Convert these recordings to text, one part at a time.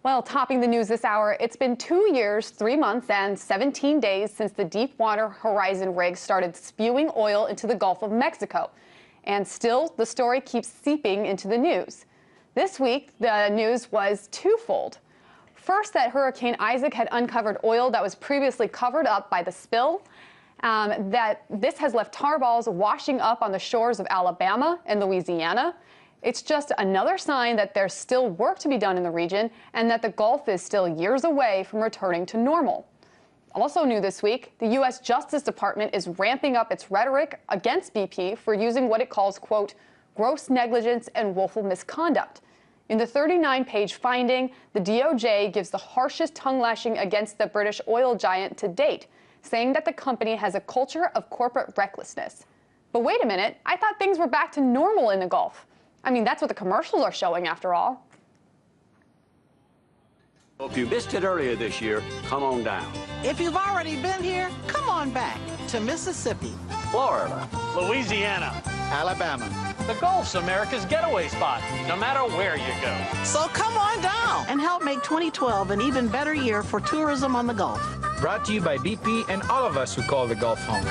Well, topping the news this hour, it's been 2 years, 3 months, and 17 days since the Deepwater Horizon rig started spewing oil into the Gulf of Mexico. And still, the story keeps seeping into the news. This week, the news was twofold. First, that Hurricane Isaac had uncovered oil that was previously covered up by the spill. That this has left tar balls washing up on the shores of Alabama and Louisiana. It's just another sign that there's still work to be done in the region and that the Gulf is still years away from returning to normal. Also new this week, the U.S. Justice Department is ramping up its rhetoric against BP for using what it calls, quote, gross negligence and willful misconduct. In the 39-page finding, the DOJ gives the harshest tongue lashing against the British oil giant to date, saying that the company has a culture of corporate recklessness. But wait a minute, I thought things were back to normal in the Gulf. I mean, that's what the commercials are showing, after all. If you missed it earlier this year, come on down. If you've already been here, come on back to Mississippi, Florida, Louisiana, Alabama. The Gulf's America's getaway spot, no matter where you go. so come on down and help make 2012 an even better year for tourism on the Gulf. Brought to you by BP and all of us who call the Gulf home.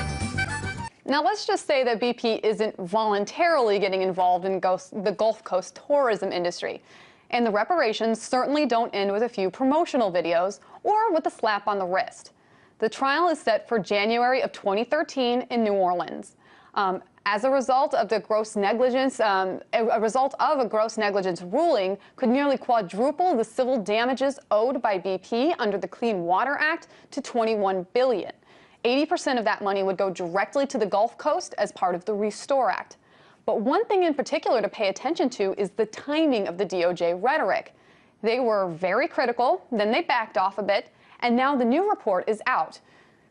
Now, let's just say that BP isn't voluntarily getting involved in the Gulf Coast tourism industry. And the reparations certainly don't end with a few promotional videos or with a slap on the wrist. The trial is set for January of 2013 in New Orleans. As a result of the gross negligence, a result of a gross negligence ruling could nearly quadruple the civil damages owed by BP under the Clean Water Act to $21 billion. 80% of that money would go directly to the Gulf Coast as part of the Restore Act. But one thing in particular to pay attention to is the timing of the DOJ rhetoric. They were very critical, then they backed off a bit, and now the new report is out.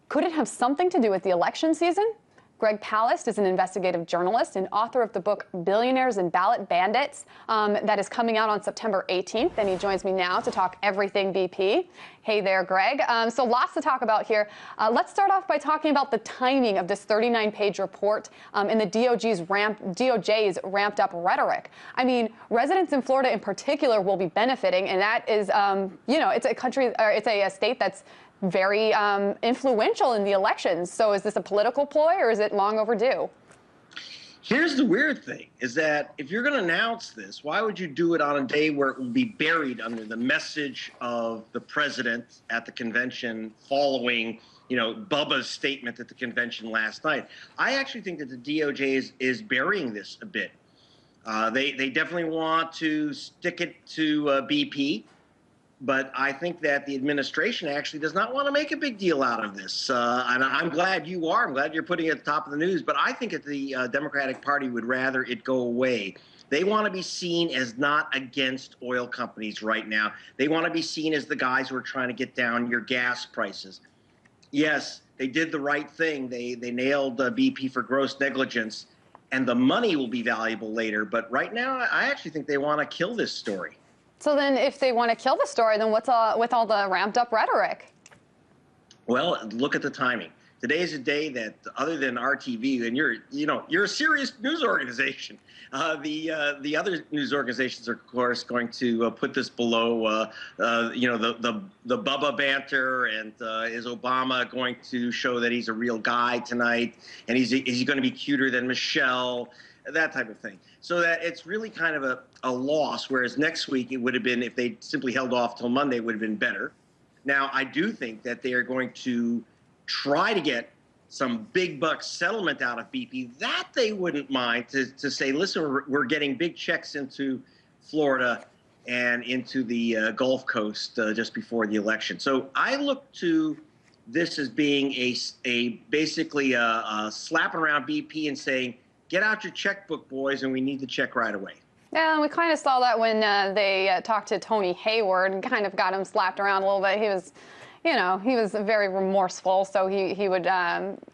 Could it have something to do with the election season? Greg Palast is an investigative journalist and author of the book Billionaires and Ballot Bandits that is coming out on September 18th, and he joins me now to talk everything BP. Hey there, Greg. So lots to talk about here. Let's start off by talking about the timing of this 39-page report and the DOJ's ramped up rhetoric. I mean, residents in Florida in particular will be benefiting, and that is, it's a state that's very influential in the elections. So is this a political ploy or is it long overdue? Here's the weird thing, is that if you're going to announce this, why would you do it on a day where it will be buried under the message of the president at the convention following, Bubba's statement at the convention last night? I actually think that the DOJ is burying this a bit. They definitely want to stick it to BP. But I think that the administration actually does not want to make a big deal out of this. And I'm glad you are. I'm glad you're putting it at the top of the news. But I think that the Democratic Party would rather it go away. They want to be seen as not against oil companies right now. They want to be seen as the guys who are trying to get down your gas prices. Yes, they did the right thing. They nailed BP for gross negligence. And the money will be valuable later. But right now, I actually think they want to kill this story. So then if they want to kill the story, then what's with all the ramped up rhetoric? Well, look at the timing. Today is a day that, other than RTV, and you're a serious news organization. The other news organizations are, of course, going to put this below, the Bubba banter, and is Obama going to show that he's a real guy tonight, and is he going to be cuter than Michelle? That type of thing. So that it's really kind of a loss, whereas next week it would have been, if they simply held off till Monday, it would have been better. Now, I do think that they are going to try to get some big buck settlement out of BP. That they wouldn't mind to say, listen, we're getting big checks into Florida and into the Gulf Coast just before the election. So I look to this as being basically a slapping around BP and saying, get out your checkbook, boys, and we need the check right away. Yeah, and we kind of saw that when they talked to Tony Hayward and kind of got him slapped around a little bit. He was, he was very remorseful, so he would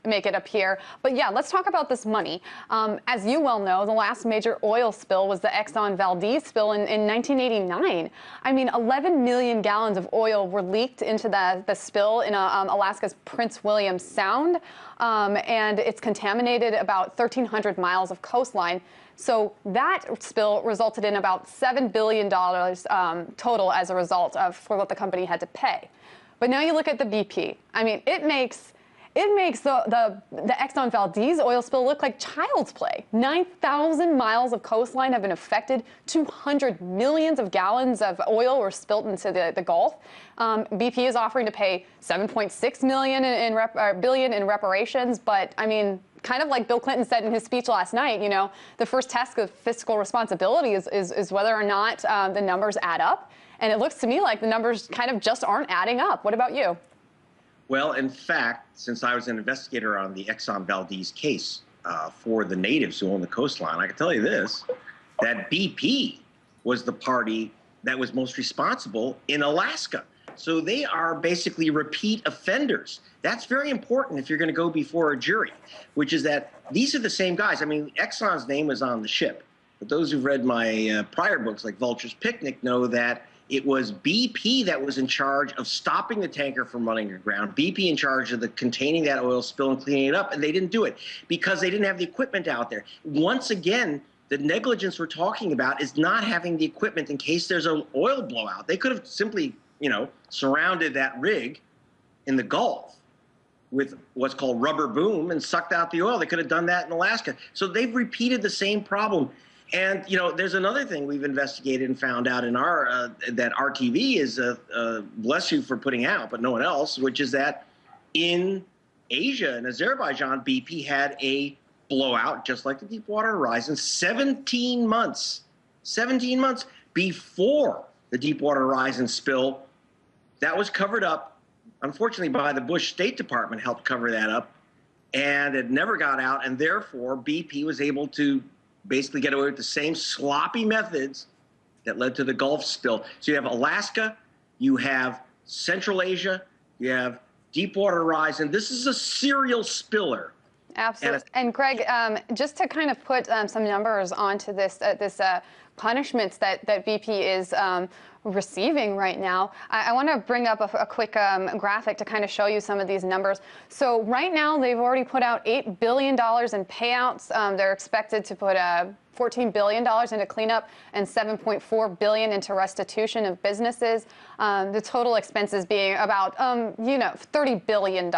make it appear. But yeah, let's talk about this money. As you well know, the last major oil spill was the Exxon Valdez spill in 1989. I mean, 11 million gallons of oil were leaked into the spill in Alaska's Prince William Sound, and it's contaminated about 1,300 miles of coastline. So that spill resulted in about $7 billion total as a result of for what the company had to pay. But now you look at the BP. I mean, it makes the Exxon Valdez oil spill look like child's play. 9,000 miles of coastline have been affected. 200 millions of gallons of oil were spilled into the Gulf. BP is offering to pay $7.6 billion in reparations, but I mean, kind of like Bill Clinton said in his speech last night, you know, the first task of fiscal responsibility is whether or not the numbers add up. And it looks to me like the numbers kind of just aren't adding up. What about you? Well, in fact, since I was an investigator on the Exxon Valdez case for the natives who own the coastline, I can tell you this, that BP was the party that was most responsible in Alaska. So they are basically repeat offenders. That's very important if you're going to go before a jury, which is that these are the same guys. I mean, Exxon's name was on the ship. But those who've read my prior books, like Vulture's Picnic, know that it was BP that was in charge of stopping the tanker from running aground, BP in charge of containing that oil spill and cleaning it up, and they didn't do it because they didn't have the equipment out there. Once again, the negligence we're talking about is not having the equipment in case there's an oil blowout. They could have simply, you know, surrounded that rig in the Gulf with what's called rubber boom and sucked out the oil. They could have done that in Alaska. So they've repeated the same problem. And, you know, there's another thing we've investigated and found out in our that RTV is, bless you for putting out, but no one else, which is that in Asia and Azerbaijan, BP had a blowout, just like the Deepwater Horizon, 17 months before the Deepwater Horizon spill. That was covered up, unfortunately, by the Bush State Department helped cover that up, and it never got out, and therefore BP was able to basically get away with the same sloppy methods that led to the Gulf spill. So you have Alaska, you have Central Asia, you have Deepwater Horizon. This is a serial spiller. Absolutely. And Greg, just to kind of put some numbers onto this punishments that BP is receiving right now, I want to bring up a quick graphic to kind of show you some of these numbers. So right now, they've already put out $8 billion in payouts. They're expected to put $14 billion into cleanup and $7.4 billion into restitution of businesses. The total expenses being about, $30 billion.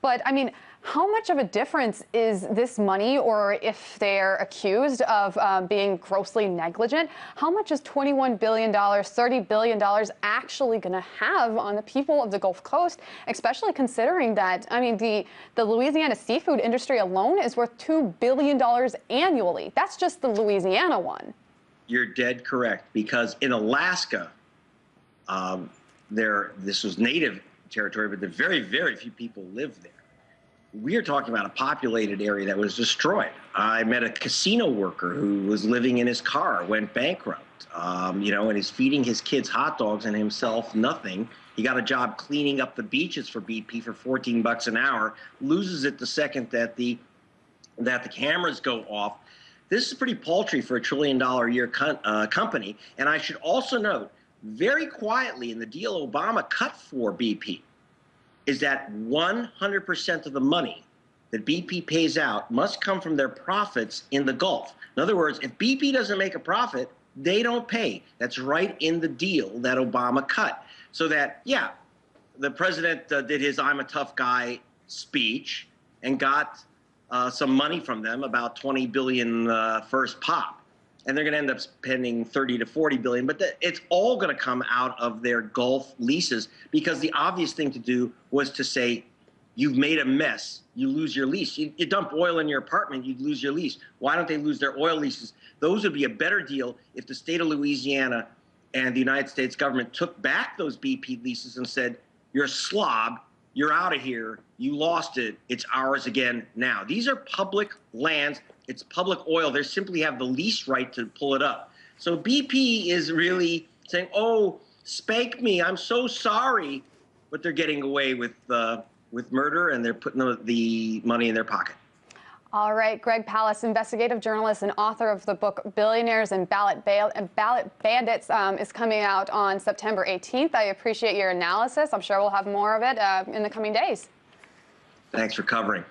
But I mean, how much of a difference is this money, or if they're accused of being grossly negligent, how much is $21 billion, $30 billion actually going to have on the people of the Gulf Coast, especially considering that, I mean, the Louisiana seafood industry alone is worth $2 billion annually. That's just the Louisiana one. You're dead correct, because in Alaska, this was native territory, but very, very few people lived there. We are talking about a populated area that was destroyed. I met a casino worker who was living in his car, went bankrupt, and he's feeding his kids hot dogs and himself nothing. He got a job cleaning up the beaches for BP for $14 an hour, loses it the second that the cameras go off. This is pretty paltry for a $1 trillion a year company. And I should also note, very quietly in the deal Obama cut for BP, is that 100% of the money that BP pays out must come from their profits in the Gulf. In other words, if BP doesn't make a profit, they don't pay. That's right in the deal that Obama cut. So that, yeah, the president did his I'm a tough guy speech and got some money from them, about $20 billion first pop. And they're going to end up spending $30 to $40 billion, but it's all going to come out of their Gulf leases, because the obvious thing to do was to say, you've made a mess, you lose your lease. You dump oil in your apartment, you'd lose your lease. Why don't they lose their oil leases? Those would be a better deal if the state of Louisiana and the United States government took back those BP leases and said, you're a slob, you're out of here, you lost it, it's ours again now. These are public lands. It's public oil. They simply have the lease right to pull it up. So BP is really saying, oh, spank me, I'm so sorry. But they're getting away with murder, and they're putting the money in their pocket. All right, Greg Palast, investigative journalist and author of the book Billionaires and Ballot Bandits, is coming out on September 18th. I appreciate your analysis. I'm sure we'll have more of it in the coming days. Thanks for covering.